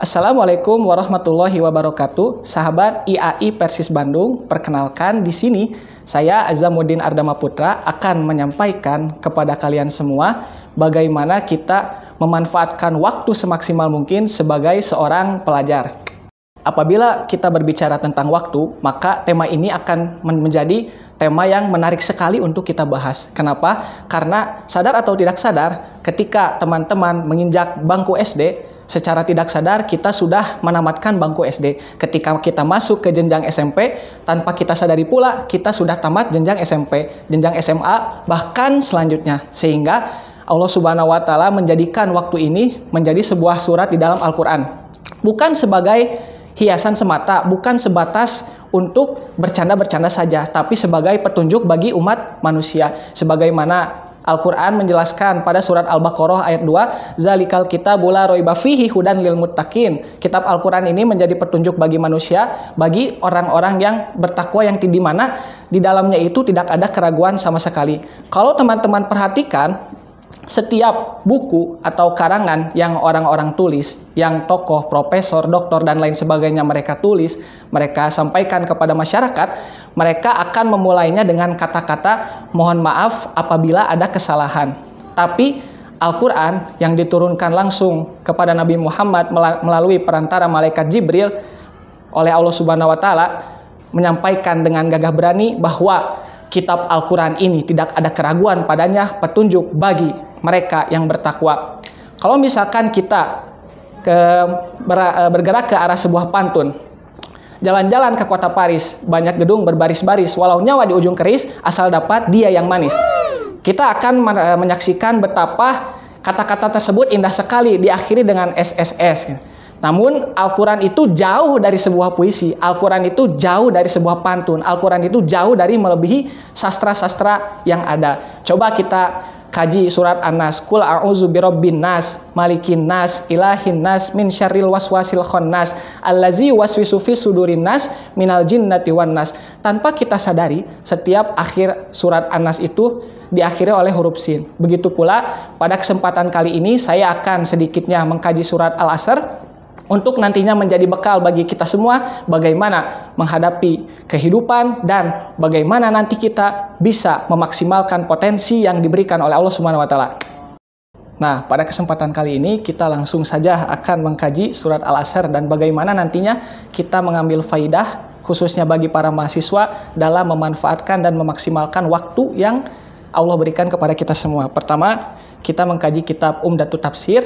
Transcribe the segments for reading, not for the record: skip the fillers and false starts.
Assalamualaikum warahmatullahi wabarakatuh. Sahabat IAI Persis Bandung, perkenalkan di sini saya Azamuddin Ardama Putra akan menyampaikan kepada kalian semua bagaimana kita memanfaatkan waktu semaksimal mungkin sebagai seorang pelajar. Apabila kita berbicara tentang waktu, maka tema ini akan menjadi tema yang menarik sekali untuk kita bahas. Kenapa? Karena sadar atau tidak sadar, ketika teman-teman menginjak bangku SD, secara tidak sadar kita sudah menamatkan bangku SD. Ketika kita masuk ke jenjang SMP, tanpa kita sadari pula kita sudah tamat jenjang SMP, jenjang SMA, bahkan selanjutnya. Sehingga Allah Subhanahu wa taala menjadikan waktu ini menjadi sebuah surat di dalam Al-Qur'an. Bukan sebagai hiasan semata, bukan sebatas untuk bercanda-bercanda saja, tapi sebagai petunjuk bagi umat manusia. Sebagaimana Al-Quran menjelaskan pada surat Al-Baqarah ayat 2, Zalikal kitabu la raiba fihi hudan lil muttaqin. Kitab Al-Quran ini menjadi petunjuk bagi manusia, bagi orang-orang yang bertakwa, yang di mana di dalamnya itu tidak ada keraguan sama sekali. Kalau teman-teman perhatikan, setiap buku atau karangan yang orang-orang tulis, yang tokoh, profesor, doktor, dan lain sebagainya mereka tulis, mereka sampaikan kepada masyarakat, mereka akan memulainya dengan kata-kata mohon maaf apabila ada kesalahan. Tapi Al-Quran yang diturunkan langsung kepada Nabi Muhammad melalui perantara malaikat Jibril oleh Allah Subhanahu wa taala menyampaikan dengan gagah berani bahwa kitab Al-Quran ini tidak ada keraguan padanya, petunjuk bagi mereka yang bertakwa. Kalau misalkan kita bergerak ke arah sebuah pantun, jalan-jalan ke kota Paris, banyak gedung berbaris-baris, walau nyawa di ujung keris, asal dapat dia yang manis. Kita akan menyaksikan betapa kata-kata tersebut indah sekali, diakhiri dengan SSS. Namun Al-Quran itu jauh dari sebuah puisi, Al-Quran itu jauh dari sebuah pantun, Al-Quran itu jauh dari melebihi sastra-sastra yang ada. Coba kita kaji surat An-Nas, Qul a'udzu birabbin nas, malikin nas, ilahin nas, min syarril waswasil khannas, allazi waswisu fi sudurin nas, minal jinnati wan nas. Tanpa kita sadari, setiap akhir surat An-Nas itu diakhiri oleh huruf sin. Begitu pula pada kesempatan kali ini saya akan sedikitnya mengkaji surat Al-Asr untuk nantinya menjadi bekal bagi kita semua bagaimana menghadapi kehidupan dan bagaimana nanti kita bisa memaksimalkan potensi yang diberikan oleh Allah Subhanahu wa taala. Nah, pada kesempatan kali ini kita langsung saja akan mengkaji surat Al-Asr dan bagaimana nantinya kita mengambil faidah khususnya bagi para mahasiswa dalam memanfaatkan dan memaksimalkan waktu yang Allah berikan kepada kita semua. Pertama, kita mengkaji kitab Umdatut Tafsir,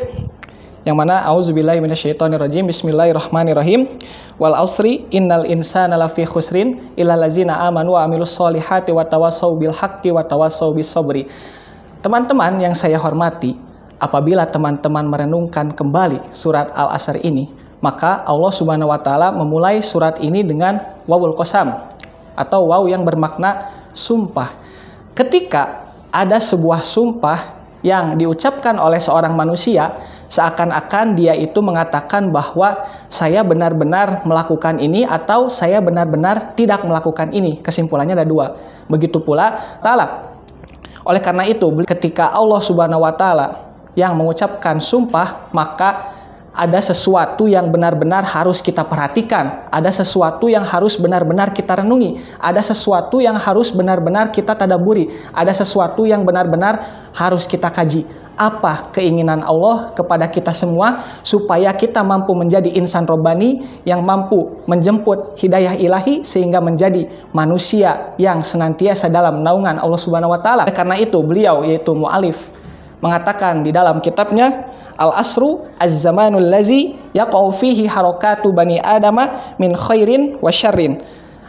yang mana auzubillahi minasyaitonirrajim, bismillahirrahmanirrahim, wal asri innal insana lafi khusrin illal ladzina amanu wa amilus solihati wa tawassaw bil haqqi wa tawassaw bis sabri. Teman-teman yang saya hormati, apabila teman-teman merenungkan kembali surat Al-Asr ini, maka Allah Subhanahu wa taala memulai surat ini dengan wawul qasam atau waw yang bermakna sumpah. Ketika ada sebuah sumpah yang diucapkan oleh seorang manusia, seakan-akan dia itu mengatakan bahwa saya benar-benar melakukan ini atau saya benar-benar tidak melakukan ini. Kesimpulannya ada dua. Begitu pula talak. Oleh karena itu, ketika Allah Subhanahu wa taala yang mengucapkan sumpah, maka ada sesuatu yang benar-benar harus kita perhatikan, ada sesuatu yang harus benar-benar kita renungi, ada sesuatu yang harus benar-benar kita tadaburi, ada sesuatu yang benar-benar harus kita kaji. Apa keinginan Allah kepada kita semua supaya kita mampu menjadi insan robbani yang mampu menjemput hidayah ilahi sehingga menjadi manusia yang senantiasa dalam naungan Allah Subhanahu wa taala. Karena itu beliau yaitu mu'alif mengatakan di dalam kitabnya Al-Asru az-zamanul lazi yaqau fihi harakatu bani adama min khairin wa syarrin.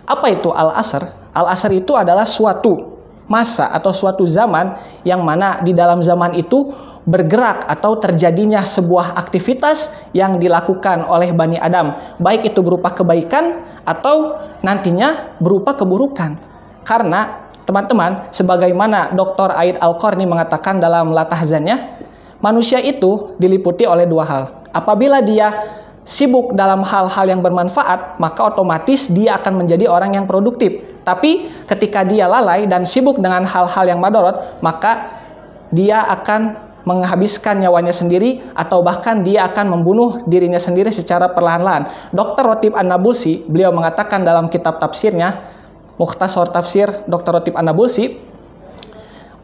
Apa itu Al-Asr? Al-Asr itu adalah suatu masa atau suatu zaman yang mana di dalam zaman itu bergerak atau terjadinya sebuah aktivitas yang dilakukan oleh Bani Adam, baik itu berupa kebaikan atau nantinya berupa keburukan. Karena teman-teman, sebagaimana Dr. Aid Al-Qarni mengatakan dalam Latahzannya, manusia itu diliputi oleh dua hal. Apabila dia sibuk dalam hal-hal yang bermanfaat, maka otomatis dia akan menjadi orang yang produktif. Tapi ketika dia lalai dan sibuk dengan hal-hal yang madorot, maka dia akan menghabiskan nyawanya sendiri, atau bahkan dia akan membunuh dirinya sendiri secara perlahan-lahan. Dr. Rotib An-Nabulsi, beliau mengatakan dalam kitab tafsirnya, Mukhtasar Tafsir Dr. Rotib An-Nabulsi,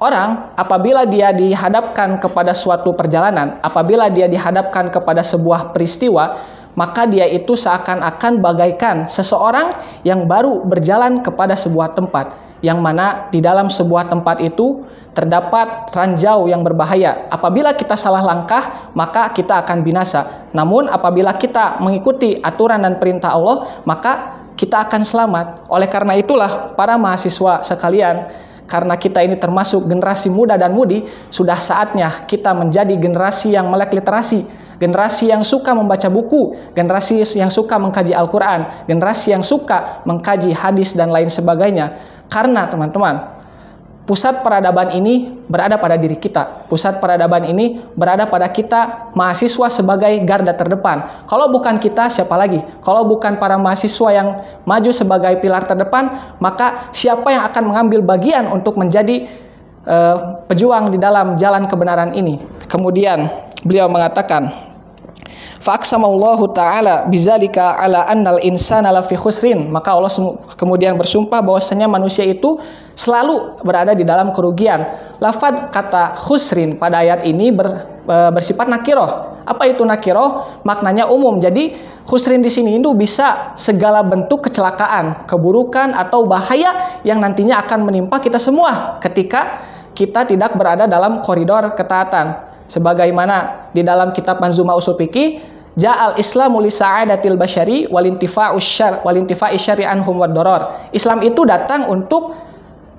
orang apabila dia dihadapkan kepada suatu perjalanan, apabila dia dihadapkan kepada sebuah peristiwa, maka dia itu seakan-akan bagaikan seseorang yang baru berjalan kepada sebuah tempat, yang mana di dalam sebuah tempat itu terdapat ranjau yang berbahaya. Apabila kita salah langkah, maka kita akan binasa. Namun apabila kita mengikuti aturan dan perintah Allah, maka kita akan selamat. Oleh karena itulah para mahasiswa sekalian, karena kita ini termasuk generasi muda dan mudi, sudah saatnya kita menjadi generasi yang melek literasi, generasi yang suka membaca buku, generasi yang suka mengkaji Al-Quran, generasi yang suka mengkaji hadis dan lain sebagainya. Karena teman-teman, pusat peradaban ini berada pada diri kita. Pusat peradaban ini berada pada kita mahasiswa sebagai garda terdepan. Kalau bukan kita, siapa lagi? Kalau bukan para mahasiswa yang maju sebagai pilar terdepan, maka siapa yang akan mengambil bagian untuk menjadi pejuang di dalam jalan kebenaran ini? Kemudian beliau mengatakan, fa'aqsamallahu ta'ala bizalika ala annal insana lafi khusrin. Maka Allah kemudian bersumpah bahwasanya manusia itu selalu berada di dalam kerugian. Lafaz kata khusrin pada ayat ini bersifat nakiroh. Apa itu nakiroh? Maknanya umum. Jadi khusrin di sini itu bisa segala bentuk kecelakaan, keburukan atau bahaya yang nantinya akan menimpa kita semua ketika kita tidak berada dalam koridor ketaatan. Sebagaimana di dalam kitab Manzumah Ushul Fiqih, ja'al islamu li sa'adatil basyari walintifa'i syari anhum wad darar. Islam itu datang untuk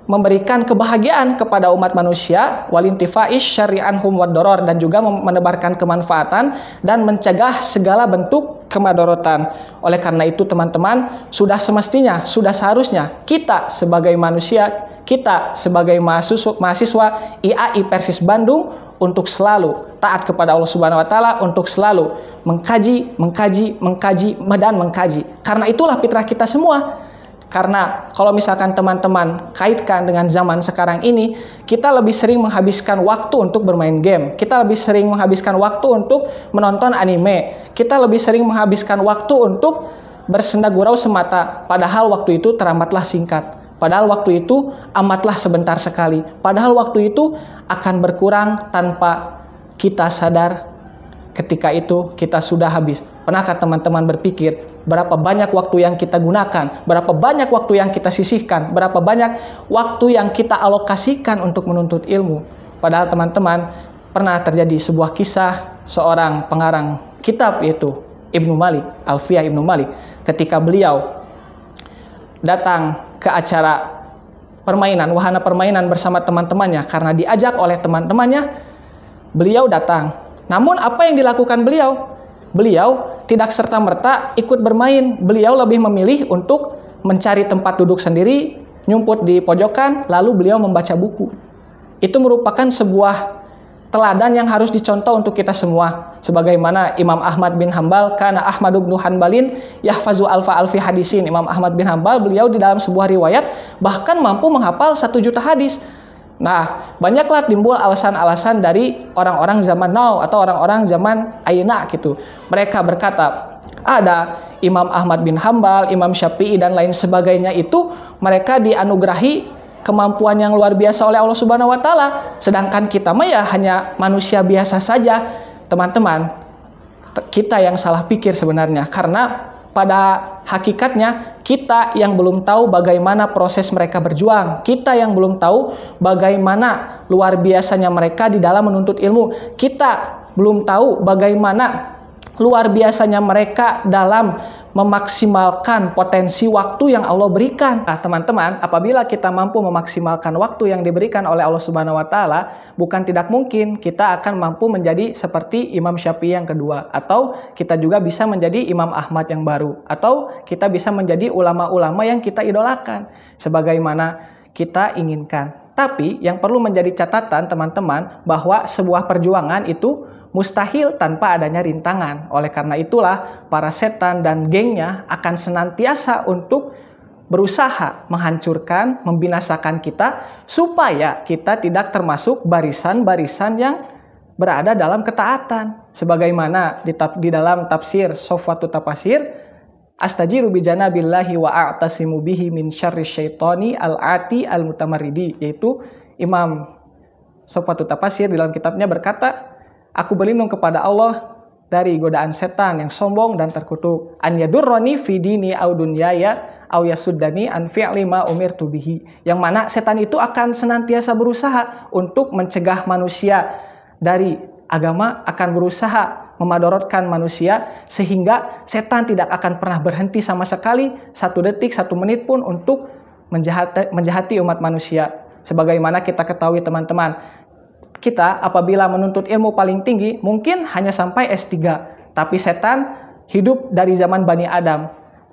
memberikan kebahagiaan kepada umat manusia, walintifa'i syari anhum wad darar, dan juga menebarkan kemanfaatan dan mencegah segala bentuk kemadorotan. Oleh karena itu teman-teman, sudah semestinya, sudah seharusnya kita sebagai manusia, kita sebagai mahasiswa IAI Persis Bandung untuk selalu taat kepada Allah Subhanahu wa taala, untuk selalu mengkaji dan mengkaji. Karena itulah fitrah kita semua. Karena kalau misalkan teman-teman kaitkan dengan zaman sekarang ini, kita lebih sering menghabiskan waktu untuk bermain game, kita lebih sering menghabiskan waktu untuk menonton anime, kita lebih sering menghabiskan waktu untuk bersenda gurau semata, padahal waktu itu teramatlah singkat. Padahal waktu itu amatlah sebentar sekali. Padahal waktu itu akan berkurang tanpa kita sadar. Ketika itu kita sudah habis. Pernahkah teman-teman berpikir berapa banyak waktu yang kita gunakan, berapa banyak waktu yang kita sisihkan, berapa banyak waktu yang kita alokasikan untuk menuntut ilmu? Padahal teman-teman, pernah terjadi sebuah kisah seorang pengarang kitab, yaitu Ibnu Malik, Alfiyah Ibnu Malik, ketika beliau datang ke acara permainan, wahana permainan bersama teman-temannya. Karena diajak oleh teman-temannya, beliau datang. Namun apa yang dilakukan beliau? Beliau tidak serta-merta ikut bermain. Beliau lebih memilih untuk mencari tempat duduk sendiri, nyumput di pojokan, lalu beliau membaca buku. Itu merupakan sebuah teladan yang harus dicontoh untuk kita semua. Sebagaimana Imam Ahmad bin Hambal, kana Ahmad bin Hanbalin yahfazu alfi hadisin. Imam Ahmad bin Hambal, beliau di dalam sebuah riwayat bahkan mampu menghafal 1 juta hadis. Nah, banyaklah timbul alasan-alasan dari orang-orang zaman now atau orang-orang zaman ayeuna gitu. Mereka berkata, ada Imam Ahmad bin Hambal, Imam Syafi'i dan lain sebagainya itu mereka dianugerahi kemampuan yang luar biasa oleh Allah Subhanahu wa taala. Sedangkan kita mah ya hanya manusia biasa saja. Teman-teman, kita yang salah pikir sebenarnya, karena pada hakikatnya kita yang belum tahu bagaimana proses mereka berjuang, kita yang belum tahu bagaimana luar biasanya mereka di dalam menuntut ilmu, kita belum tahu bagaimana luar biasanya mereka dalam memaksimalkan potensi waktu yang Allah berikan. Nah, teman-teman, apabila kita mampu memaksimalkan waktu yang diberikan oleh Allah Subhanahu wa taala, bukan tidak mungkin kita akan mampu menjadi seperti Imam Syafi'i yang kedua, atau kita juga bisa menjadi Imam Ahmad yang baru, atau kita bisa menjadi ulama-ulama yang kita idolakan sebagaimana kita inginkan. Tapi yang perlu menjadi catatan teman-teman, bahwa sebuah perjuangan itu mustahil tanpa adanya rintangan. Oleh karena itulah para setan dan gengnya akan senantiasa untuk berusaha menghancurkan, membinasakan kita, supaya kita tidak termasuk barisan-barisan yang berada dalam ketaatan. Sebagaimana di dalam tafsir Sofwatu Tafasir, astajiru bijana billahi wa a'tasimu bihi min syarri syaitani al-ati al-mutamarridi, yaitu Imam Sofwatu Tafasir di dalam kitabnya berkata, aku berlindung kepada Allah dari godaan setan yang sombong dan terkutuk. An yadurroni fi dini au dunyaya au yasuddani an fi'li ma umirtu bihi. Yang mana setan itu akan senantiasa berusaha untuk mencegah manusia dari agama, akan berusaha memadorotkan manusia, sehingga setan tidak akan pernah berhenti sama sekali 1 detik, 1 menit pun untuk menjahati umat manusia. Sebagaimana kita ketahui teman-teman, kita apabila menuntut ilmu paling tinggi mungkin hanya sampai S3, tapi setan hidup dari zaman Bani Adam.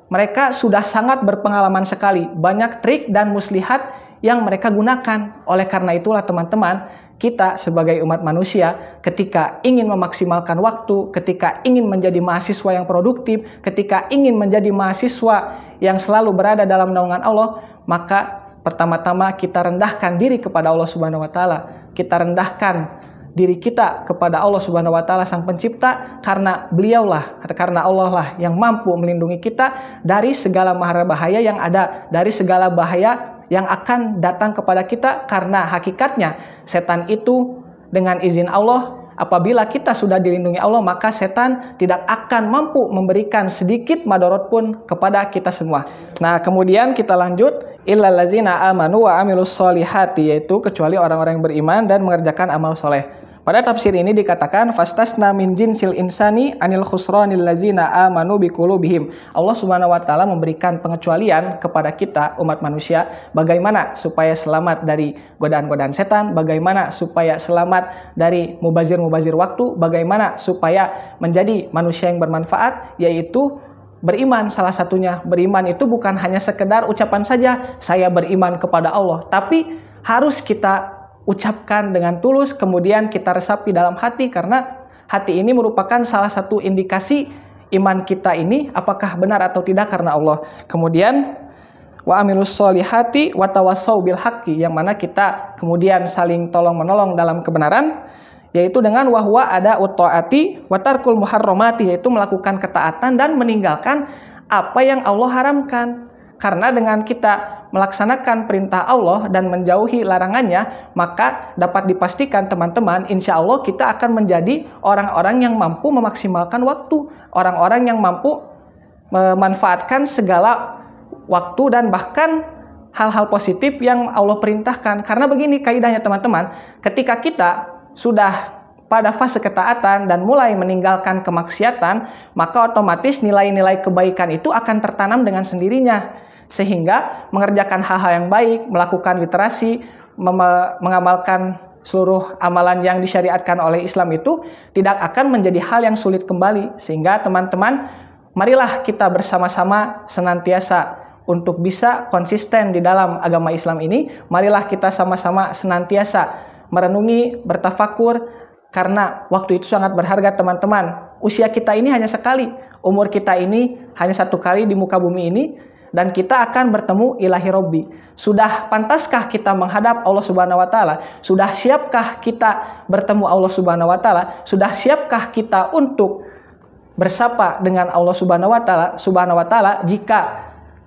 Mereka sudah sangat berpengalaman sekali, banyak trik dan muslihat yang mereka gunakan. Oleh karena itulah teman-teman, kita sebagai umat manusia ketika ingin memaksimalkan waktu, ketika ingin menjadi mahasiswa yang produktif, ketika ingin menjadi mahasiswa yang selalu berada dalam naungan Allah, maka pertama-tama kita rendahkan diri kepada Allah Subhanahu wa taala. Kita rendahkan diri kita kepada Allah Subhanahu wa taala Sang Pencipta, karena beliaulah, karena Allah lah yang mampu melindungi kita dari segala mara bahaya yang ada, dari segala bahaya yang akan datang kepada kita. Karena hakikatnya setan itu dengan izin Allah, apabila kita sudah dilindungi Allah, maka setan tidak akan mampu memberikan sedikit madorot pun kepada kita semua. Nah, kemudian kita lanjut, illal ladzina amanu wa amilus solihati, yaitu kecuali orang-orang yang beriman dan mengerjakan amal soleh. Pada tafsir ini dikatakan fastasna min jinsil insani anil khusranil ladzina amanu biqulubihim. Allah Subhanahu wa taala memberikan pengecualian kepada kita umat manusia, bagaimana supaya selamat dari godaan-godaan setan, bagaimana supaya selamat dari mubazir-mubazir waktu, bagaimana supaya menjadi manusia yang bermanfaat, yaitu beriman. Salah satunya beriman itu bukan hanya sekedar ucapan saja, saya beriman kepada Allah, tapi harus kita ucapkan dengan tulus, kemudian kita resapi dalam hati, karena hati ini merupakan salah satu indikasi iman kita ini apakah benar atau tidak karena Allah. Kemudian wa amilus solihati wa tawassau bil haqqi, yang mana kita kemudian saling tolong menolong dalam kebenaran, yaitu dengan wahwa ada uttaati wa tarkul muharramati, yaitu melakukan ketaatan dan meninggalkan apa yang Allah haramkan. Karena dengan kita melaksanakan perintah Allah dan menjauhi larangannya, maka dapat dipastikan teman-teman, insya Allah kita akan menjadi orang-orang yang mampu memaksimalkan waktu, orang-orang yang mampu memanfaatkan segala waktu dan bahkan hal-hal positif yang Allah perintahkan. Karena begini kaidahnya teman-teman, ketika kita sudah pada fase ketaatan dan mulai meninggalkan kemaksiatan, maka otomatis nilai-nilai kebaikan itu akan tertanam dengan sendirinya. Sehingga mengerjakan hal-hal yang baik, melakukan literasi, mengamalkan seluruh amalan yang disyariatkan oleh Islam itu tidak akan menjadi hal yang sulit kembali. Sehingga teman-teman, marilah kita bersama-sama senantiasa untuk bisa konsisten di dalam agama Islam ini. Marilah kita sama-sama senantiasa merenungi, bertafakur, karena waktu itu sangat berharga teman-teman. Usia kita ini hanya sekali, umur kita ini hanya 1 kali di muka bumi ini, dan kita akan bertemu ilahi Robbi. Sudah pantaskah kita menghadap Allah Subhanahu wa taala? Sudah siapkah kita bertemu Allah Subhanahu wa taala? Sudah siapkah kita untuk bersapa dengan Allah Subhanahu wa taala jika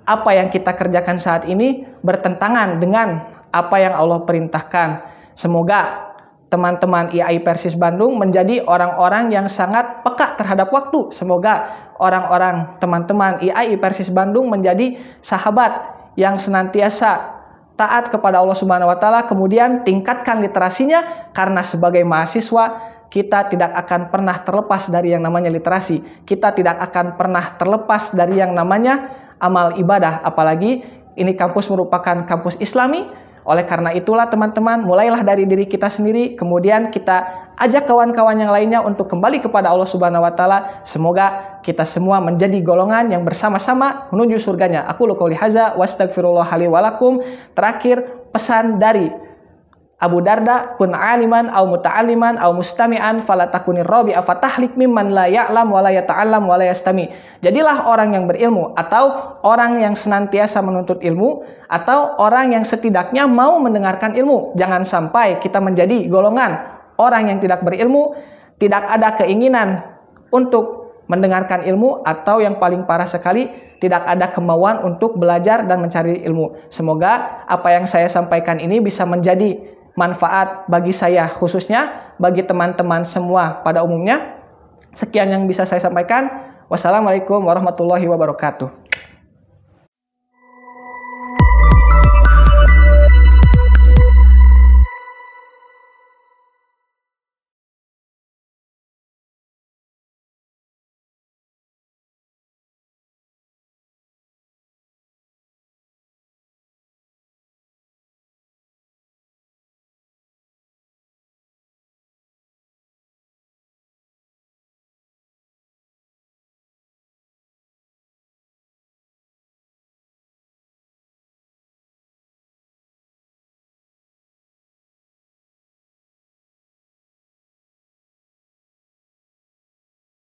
apa yang kita kerjakan saat ini bertentangan dengan apa yang Allah perintahkan? Semoga teman-teman IAI Persis Bandung menjadi orang-orang yang sangat peka terhadap waktu. Semoga orang-orang teman-teman IAI Persis Bandung menjadi sahabat yang senantiasa taat kepada Allah Subhanahu wa taala, kemudian tingkatkan literasinya, karena sebagai mahasiswa kita tidak akan pernah terlepas dari yang namanya literasi. Kita tidak akan pernah terlepas dari yang namanya amal ibadah, apalagi ini kampus merupakan kampus Islami. Oleh karena itulah teman-teman, mulailah dari diri kita sendiri, kemudian kita ajak kawan-kawan yang lainnya untuk kembali kepada Allah Subhanahu wa taala. Semoga kita semua menjadi golongan yang bersama-sama menuju surganya. Aku qouli hadza wa astaghfirullah li wa lakum. Terakhir, pesan dari Abu Darda, kun aliman au muta'alliman au mustami'an fala takunir rabi afatahlik mimman la ya'lam wa la yata'allam wa la yastami. Jadilah orang yang berilmu, atau orang yang senantiasa menuntut ilmu, atau orang yang setidaknya mau mendengarkan ilmu. Jangan sampai kita menjadi golongan Orang yang tidak berilmu tidak ada keinginan untuk mendengarkan ilmu, atau yang paling parah sekali tidak ada kemauan untuk belajar dan mencari ilmu. Semoga apa yang saya sampaikan ini bisa menjadi manfaat bagi saya, khususnya bagi teman-teman semua pada umumnya. Sekian yang bisa saya sampaikan. Wassalamualaikum warahmatullahi wabarakatuh.